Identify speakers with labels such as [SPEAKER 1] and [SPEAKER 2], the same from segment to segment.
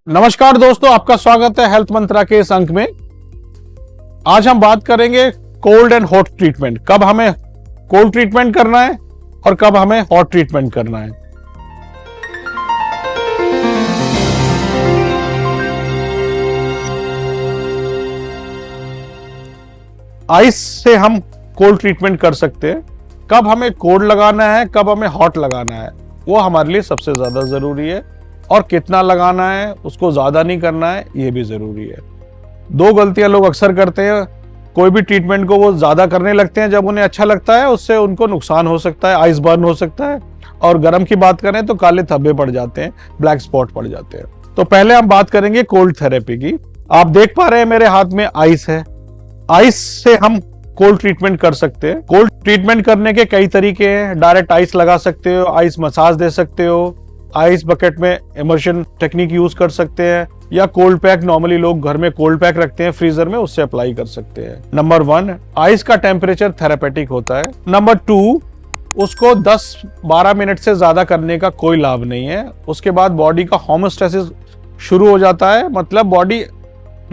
[SPEAKER 1] नमस्कार दोस्तों, आपका स्वागत है हेल्थ मंत्रा के इस अंक में। आज हम बात करेंगे कोल्ड एंड हॉट ट्रीटमेंट। कब हमें कोल्ड ट्रीटमेंट करना है और कब हमें हॉट ट्रीटमेंट करना है। आइस से हम कोल्ड ट्रीटमेंट कर सकते हैं। कब हमें कोल्ड लगाना है, कब हमें हॉट लगाना है, वो हमारे लिए सबसे ज्यादा जरूरी है। और कितना लगाना है, उसको ज्यादा नहीं करना है, ये भी जरूरी है। दो गलतियां लोग अक्सर करते हैं। कोई भी ट्रीटमेंट को वो ज्यादा करने लगते हैं जब उन्हें अच्छा लगता है, उससे उनको नुकसान हो सकता है, आइस बर्न हो सकता है। और गर्म की बात करें तो काले धब्बे पड़ जाते हैं, ब्लैक स्पॉट पड़ जाते हैं। तो पहले हम बात करेंगे कोल्ड थेरेपी की। आप देख पा रहे हैं मेरे हाथ में आइस है। आइस से हम कोल्ड ट्रीटमेंट कर सकते हैं। कोल्ड ट्रीटमेंट करने के कई तरीके हैं। डायरेक्ट आइस लगा सकते हो, आइस मसाज दे सकते हो, आइस बकेट में इमर्शन टेक्निक यूज कर सकते हैं, या कोल्ड पैक। नॉर्मली लोग घर में कोल्ड पैक रखते हैं फ्रीजर में, उससे अप्लाई कर सकते हैं। नंबर 1, आइस का टेम्परेचर थेरापेटिक होता है। नंबर 2, उसको 10-12 मिनट से ज्यादा करने का कोई लाभ नहीं है। उसके बाद बॉडी का होमोस्टेसिस शुरू हो जाता है, मतलब बॉडी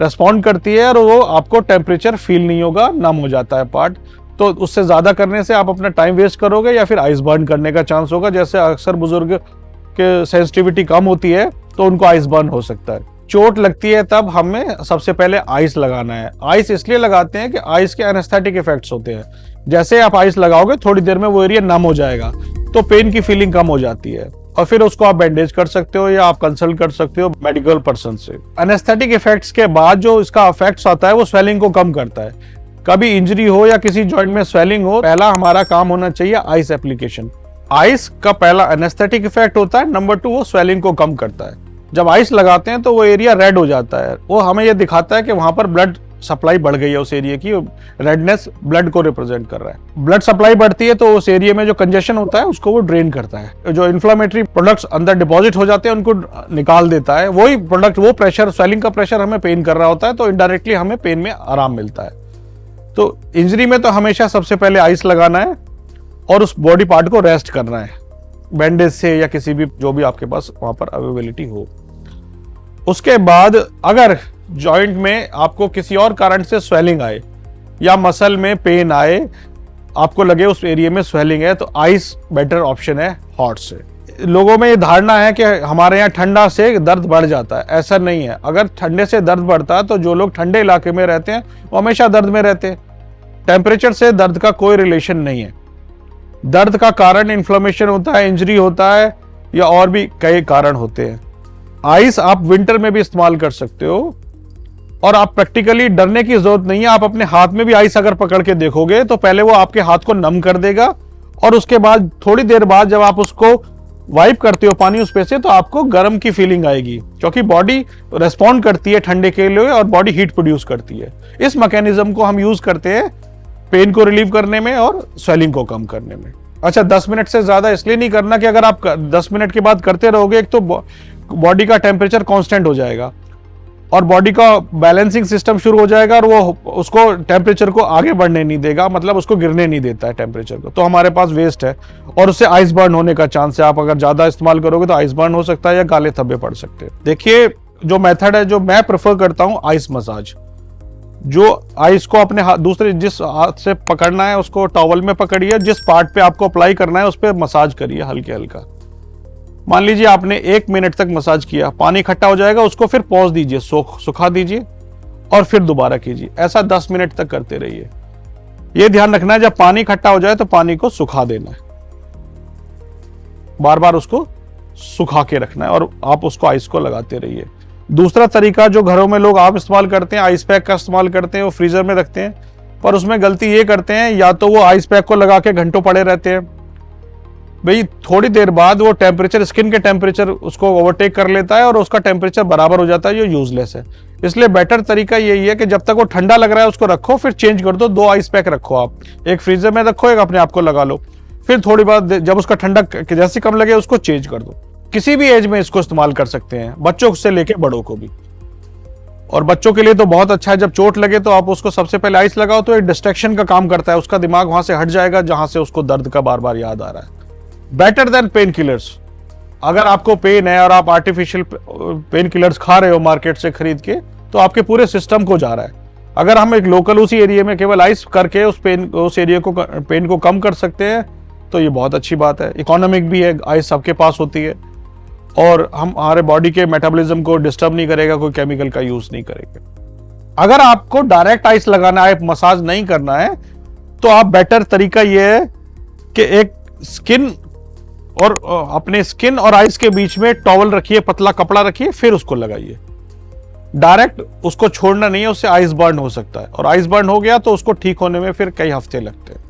[SPEAKER 1] रेस्पॉन्ड करती है और वो आपको टेम्परेचर फील नहीं होगा, नम हो जाता है पार्ट। तो उससे ज्यादा करने से आप अपना टाइम वेस्ट करोगे या फिर आइस बर्न करने का चांस होगा। जैसे अक्सर बुजुर्ग के सेंसिटिविटी कम होती है तो उनको आइस बर्न हो सकता है। चोट लगती है तब हमें सबसे पहले आइस लगाना है। आइस इसलिए लगाते हैं कि आइस के एनेस्थेटिक इफेक्ट्स होते हैं। जैसे आप आइस लगाओगे थोड़ी देर में वो एरिया नम हो जाएगा, तो पेन की फीलिंग कम हो जाती है और फिर उसको आप बैंडेज कर सकते हो या आप कंसल्ट कर सकते हो मेडिकल पर्सन से। एनेस्थेटिक इफेक्ट्स के बाद जो इसका इफेक्ट्स आता है वो स्वेलिंग को कम करता है। कभी इंजरी हो या किसी जॉइंट में स्वेलिंग हो, पहला हमारा काम होना चाहिए आइस एप्लीकेशन। आइस का पहला एनेस्थेटिक इफेक्ट होता है। नंबर 2, वो स्वेलिंग को कम करता है। जब आइस लगाते हैं तो वो एरिया रेड हो जाता है। वो हमें ये दिखाता है कि वहां पर ब्लड सप्लाई बढ़ गई है। उस एरिया की रेडनेस ब्लड को रिप्रेजेंट कर रहा है। ब्लड सप्लाई बढ़ती है तो उस एरिया में जो कंजेशन होता है उसको वो ड्रेन करता है। जो इन्फ्लेमेटरी प्रोडक्ट्स अंदर डिपॉजिट हो जाते हैं उनको निकाल देता है। वही प्रोडक्ट, वो प्रेशर, स्वेलिंग का प्रेशर हमें पेन कर रहा होता है, तो इनडायरेक्टली हमें पेन में आराम मिलता है। तो इंजरी में तो हमेशा सबसे पहले आइस लगाना है और उस बॉडी पार्ट को रेस्ट करना है बैंडेज से या किसी भी, जो भी आपके पास वहां पर अवेलेबिलिटी हो। उसके बाद अगर जॉइंट में आपको किसी और कारण से स्वेलिंग आए या मसल में पेन आए, आपको लगे उस एरिया में स्वेलिंग है, तो आइस बेटर ऑप्शन है हॉट से। लोगों में ये धारणा है कि हमारे यहाँ ठंडा से दर्द बढ़ जाता है। ऐसा नहीं है। अगर ठंडे से दर्द बढ़ता है तो जो लोग ठंडे इलाके में रहते हैं वो हमेशा दर्द में रहते हैं। टेम्परेचर से दर्द का कोई रिलेशन नहीं है। दर्द का कारण इन्फ्लेमेशन होता है, इंजरी होता है, या और भी कई कारण होते हैं। आइस आप विंटर में भी इस्तेमाल कर सकते हो और आप प्रैक्टिकली डरने की जरूरत नहीं है। आप अपने हाथ में भी आइस अगर पकड़ के देखोगे तो पहले वो आपके हाथ को नम कर देगा और उसके बाद थोड़ी देर बाद जब आप उसको वाइप करते हो पानी उस पे से, तो आपको गर्म की फीलिंग आएगी, क्योंकि बॉडी रेस्पॉन्ड करती है ठंडे के लिए और बॉडी हीट प्रोड्यूस करती है। इस मैकेनिज्म को हम यूज करते हैं पेन को रिलीव करने में और स्वेलिंग को कम करने में। अच्छा, 10 मिनट से ज्यादा इसलिए नहीं करना कि अगर आप 10 मिनट के बाद करते रहोगे, एक तो बॉडी का टेम्परेचर कांस्टेंट हो जाएगा और बॉडी का बैलेंसिंग सिस्टम शुरू हो जाएगा और वो उसको टेम्परेचर को आगे बढ़ने नहीं देगा, मतलब उसको गिरने नहीं देता है टेम्परेचर को। तो हमारे पास वेस्ट है और उससे आइस बर्न होने का चांस है। आप अगर ज्यादा इस्तेमाल करोगे तो आइस बर्न हो सकता है या काले धब्बे पड़ सकते हैं। देखिए, जो मेथड है जो मैं प्रेफर करता हूं, आइस मसाज। जो आइस को अपने हाथ, दूसरे जिस हाथ से पकड़ना है उसको टॉवल में पकड़िए, जिस पार्ट पे आपको अप्लाई करना है उस पर मसाज करिए हल्के हल्का। मान लीजिए आपने 1 मिनट तक मसाज किया, पानी इकट्ठा हो जाएगा, उसको फिर पॉज दीजिए, सुखा दीजिए और फिर दोबारा कीजिए। ऐसा 10 मिनट तक करते रहिए। यह ध्यान रखना है जब पानी इकट्ठा हो जाए तो पानी को सुखा देना है, बार बार उसको सुखा के रखना है और आप उसको आइस को लगाते रहिए। दूसरा तरीका जो घरों में लोग आप इस्तेमाल करते हैं, आइस पैक का इस्तेमाल करते हैं, वो फ्रीजर में रखते हैं, पर उसमें गलती ये करते हैं, या तो वो आइस पैक को लगा के घंटों पड़े रहते हैं। भाई थोड़ी देर बाद वो टेम्परेचर, स्किन के टेम्परेचर उसको ओवरटेक कर लेता है और उसका टेम्परेचर बराबर हो जाता है, जो यूजलेस है। इसलिए बेटर तरीका यही है कि जब तक वो ठंडा लग रहा है उसको रखो, फिर चेंज कर दो। 2 आइस पैक रखो आप, एक फ्रीजर में रखो, एक अपने आप को लगा लो, फिर थोड़ी बाद जब उसका ठंडा जैसे कम लगे उसको चेंज कर दो। किसी भी एज में इसको इस्तेमाल कर सकते हैं, बच्चों से लेके बड़ों को भी। और बच्चों के लिए तो बहुत अच्छा है, जब चोट लगे तो आप उसको सबसे पहले आइस लगाओ, तो एक डिस्ट्रैक्शन का काम करता है। उसका दिमाग वहां से हट जाएगा जहां से उसको दर्द का बार बार याद आ रहा है। Better than pain killers. अगर आपको पेन है और आप आर्टिफिशियल पेन किलर्स खा रहे हो मार्केट से खरीद के, तो आपके पूरे सिस्टम को जा रहा है। अगर हम एक लोकल उसी एरिया में केवल आइस करके उस एरिया को पेन को कम कर सकते हैं, तो ये बहुत अच्छी बात है। इकोनॉमिक भी है, आइस सबके पास होती है और हम हमारे बॉडी के मेटाबॉलिज्म को डिस्टर्ब नहीं करेगा, कोई केमिकल का यूज नहीं करेगा। अगर आपको डायरेक्ट आइस लगाना है, मसाज नहीं करना है, तो आप बेटर तरीका ये है कि एक स्किन और अपने स्किन और आइस के बीच में टॉवल रखिए, पतला कपड़ा रखिए, फिर उसको लगाइए। डायरेक्ट उसको छोड़ना नहीं है, उससे आइस बर्न हो सकता है, और आइस बर्न हो गया तो उसको ठीक होने में फिर कई हफ्ते लगते हैं।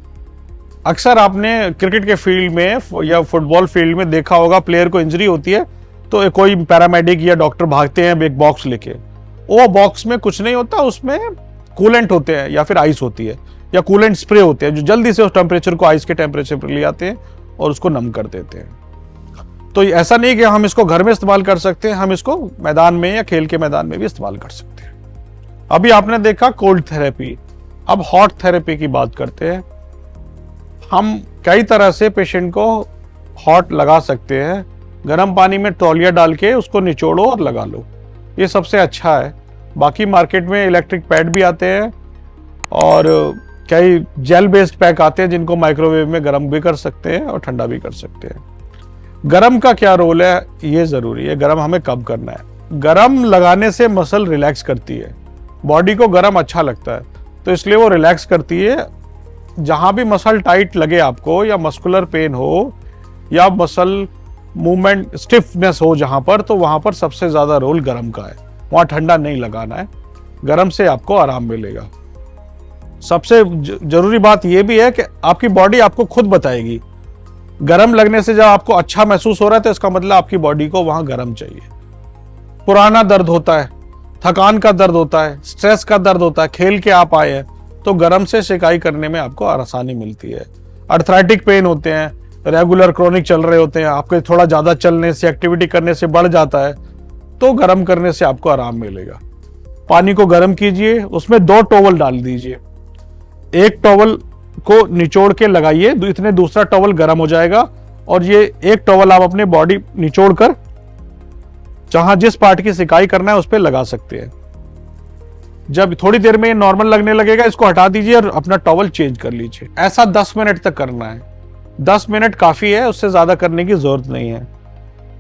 [SPEAKER 1] अक्सर आपने क्रिकेट के फील्ड में या फुटबॉल फील्ड में देखा होगा, प्लेयर को इंजरी होती है तो कोई पैरामेडिक या डॉक्टर भागते हैं एक बॉक्स लेके। वो बॉक्स में कुछ नहीं होता, उसमें कूलेंट होते हैं या फिर आइस होती है या कूलेंट स्प्रे होते हैं, जो जल्दी से उस टेम्परेचर को आइस के टेम्परेचर पर ले आते हैं और उसको नम कर देते हैं। तो ऐसा नहीं कि हम इसको घर में इस्तेमाल कर सकते हैं, हम इसको मैदान में या खेल के मैदान में भी इस्तेमाल कर सकते हैं। अभी आपने देखा कोल्ड थेरेपी, अब हॉट थेरेपी की बात करते हैं। हम कई तरह से पेशेंट को हॉट लगा सकते हैं। गर्म पानी में तौलिया डाल के उसको निचोड़ो और लगा लो, ये सबसे अच्छा है। बाकी मार्केट में इलेक्ट्रिक पैड भी आते हैं और कई जेल बेस्ड पैक आते हैं जिनको माइक्रोवेव में गर्म भी कर सकते हैं और ठंडा भी कर सकते हैं। गरम का क्या रोल है, ये जरूरी है। गरम हमें कब करना है? गरम लगाने से मसल रिलैक्स करती है, बॉडी को गरम अच्छा लगता है, तो इसलिए वो रिलैक्स करती है। जहां भी मसल टाइट लगे आपको, या मस्कुलर पेन हो या मसल मूवमेंट स्टिफनेस हो जहां पर, तो वहां पर सबसे ज्यादा रोल गरम का है। वहां ठंडा नहीं लगाना है, गरम से आपको आराम मिलेगा। सबसे जरूरी बात यह भी है कि आपकी बॉडी आपको खुद बताएगी। गरम लगने से जब आपको अच्छा महसूस हो रहा है तो इसका मतलब आपकी बॉडी को वहां गरम चाहिए। पुराना दर्द होता है, थकान का दर्द होता है, स्ट्रेस का दर्द होता है, खेल के आप आए हैं, तो गरम से सिकाई करने में आपको आसानी मिलती है। अर्थराइटिक पेन होते हैं, रेगुलर क्रोनिक चल रहे होते हैं, आपके थोड़ा ज्यादा चलने से, एक्टिविटी करने से बढ़ जाता है, तो गरम करने से आपको आराम मिलेगा। पानी को गरम कीजिए, उसमें 2 टॉवल डाल दीजिए, एक टॉवल को निचोड़ के लगाइए, इतने दूसरा टॉवल गर्म हो जाएगा, और ये एक टॉवल आप अपने बॉडी निचोड़ कर जहां जिस पार्ट की सिकाई करना है उस पर लगा सकते हैं। जब थोड़ी देर में नॉर्मल लगने लगेगा, इसको हटा दीजिए और अपना टॉवल चेंज कर लीजिए। ऐसा 10 मिनट तक करना है, 10 मिनट काफी है, उससे ज्यादा करने की जरूरत नहीं है।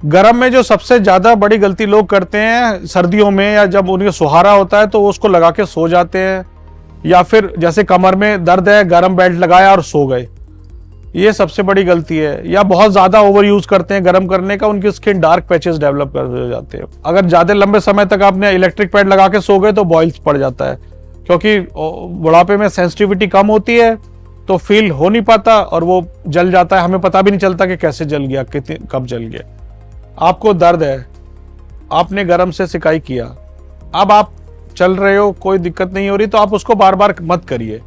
[SPEAKER 1] गर्म में जो सबसे ज्यादा बड़ी गलती लोग करते हैं सर्दियों में, या जब उनके सुहारा होता है तो वो उसको लगा के सो जाते हैं, या फिर जैसे कमर में दर्द है, गर्म बेल्ट लगाया और सो गए, ये सबसे बड़ी गलती है। या बहुत ज्यादा ओवर यूज करते हैं गर्म करने का, उनकी स्किन डार्क पैचेस डेवलप कर जाते हैं। अगर ज्यादा लंबे समय तक आपने इलेक्ट्रिक पैड लगा के सो गए तो बॉइल्स पड़ जाता है, क्योंकि बुढ़ापे में सेंसिटिविटी कम होती है, तो फील हो नहीं पाता और वो जल जाता है, हमें पता भी नहीं चलता कि कैसे जल गया, कितने कब जल गया। आपको दर्द है, आपने गर्म से सिकाई किया, अब आप चल रहे हो, कोई दिक्कत नहीं हो रही, तो आप उसको बार बार मत करिए।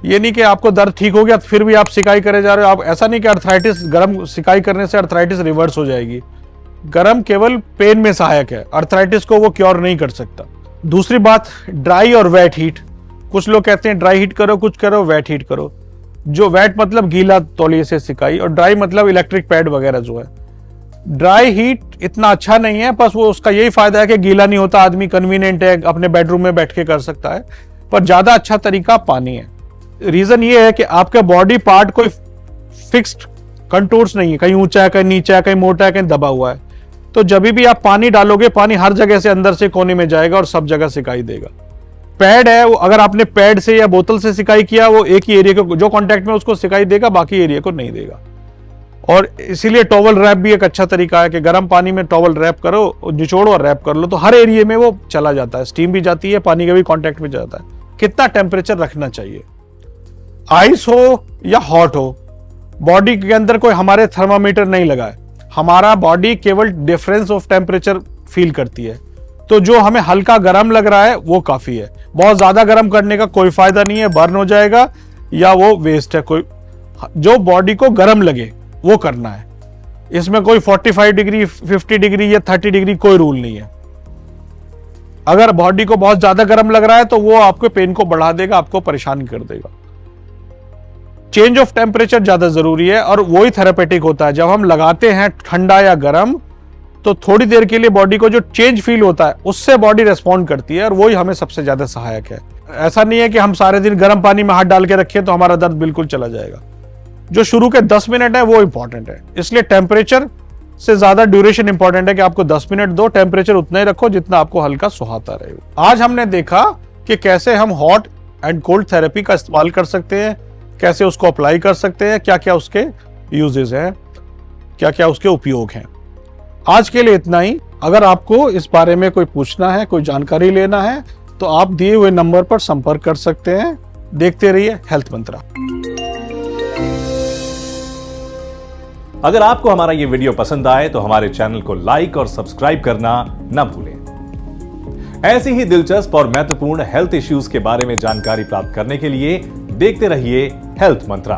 [SPEAKER 1] ये नहीं कि आपको दर्द ठीक हो गया फिर भी आप सिकाई करे जा रहे हो। आप ऐसा नहीं कि अर्थराइटिस, गर्म सिकाई करने से अर्थराइटिस रिवर्स हो जाएगी। गर्म केवल पेन में सहायक है, अर्थराइटिस को वो क्योर नहीं कर सकता। दूसरी बात, ड्राई और वेट हीट। कुछ लोग कहते हैं ड्राई हीट करो, कुछ करो वेट हीट करो। जो वेट मतलब गीला तौलिए से सिकाई, और ड्राई मतलब इलेक्ट्रिक पैड वगैरह जो है। ड्राई हीट इतना अच्छा नहीं है, बस वो उसका यही फायदा है कि गीला नहीं होता, आदमी कन्वीनियंट है, अपने बेडरूम में बैठ के कर सकता है। पर ज्यादा अच्छा तरीका पानी है। रीजन ये है कि आपका बॉडी पार्ट कोई फिक्स्ड कंटूर्स नहीं है, कहीं ऊंचा है, कहीं नीचा है, कहीं मोटा है, कहीं दबा हुआ है। तो जब भी आप पानी डालोगे, पानी हर जगह से अंदर से कोने में जाएगा और सब जगह सिकाई देगा। पैड है, वो अगर आपने पैड से या बोतल से सिकाई किया, वो एक ही एरिया को जो कांटेक्ट में उसको सिकाई देगा, बाकी एरिया को नहीं देगा। और इसीलिए टॉवल रैप भी एक अच्छा तरीका है कि गर्म पानी में टॉवल रैप करो, निचोड़ो और रैप कर लो, तो हर एरिया में वो चला जाता है, स्टीम भी जाती है, पानी का भी कांटेक्ट में जाता है। कितना टेम्परेचर रखना चाहिए? आइस हो या हॉट हो, बॉडी के अंदर कोई हमारे थर्मामीटर नहीं लगा है, हमारा बॉडी केवल डिफरेंस ऑफ टेम्परेचर फील करती है। तो जो हमें हल्का गर्म लग रहा है वो काफी है, बहुत ज्यादा गर्म करने का कोई फायदा नहीं है, बर्न हो जाएगा या वो वेस्ट है। कोई जो बॉडी को गर्म लगे वो करना है, इसमें कोई 45 डिग्री, 50 डिग्री या 30 डिग्री कोई रूल नहीं है। अगर बॉडी को बहुत ज्यादा गर्म लग रहा है तो वो आपके पेन को बढ़ा देगा, आपको परेशान कर देगा। चेंज ऑफ टेम्परेचर ज्यादा जरूरी है और वही थेरापेटिक होता है। जब हम लगाते हैं ठंडा या गर्म तो थोड़ी देर के लिए बॉडी को जो चेंज फील होता है उससे बॉडी रेस्पॉन्ड करती है और वही हमें सबसे ज्यादा सहायक है। ऐसा नहीं है कि हम सारे दिन गर्म पानी में हाथ डाल के रखें तो हमारा दर्द बिल्कुल चला जाएगा। जो शुरू के 10 मिनट है वो इंपॉर्टेंट है, इसलिए टेम्परेचर से ज्यादा ड्यूरेशन इंपॉर्टेंट है कि आपको 10 मिनट दो, टेम्परेचर उतना ही रखो जितना आपको हल्का सुहाता रहे। आज हमने देखा कि कैसे हम हॉट एंड कोल्ड थेरेपी का इस्तेमाल कर सकते हैं, कैसे उसको अप्लाई कर सकते हैं, क्या क्या उसके यूजेस हैं, क्या क्या उसके उपयोग हैं। आज के लिए इतना ही। अगर आपको इस बारे में कोई पूछना है, कोई जानकारी लेना है तो आप दिए हुए नंबर पर संपर्क कर सकते हैं। देखते रहिए हेल्थ मंत्रा।
[SPEAKER 2] अगर आपको हमारा ये वीडियो पसंद आए तो हमारे चैनल को लाइक और सब्सक्राइब करना न भूलें। ऐसी ही दिलचस्प और महत्वपूर्ण हेल्थ इश्यूज के बारे में जानकारी प्राप्त करने के लिए देखते रहिए हेल्थ मंत्रा।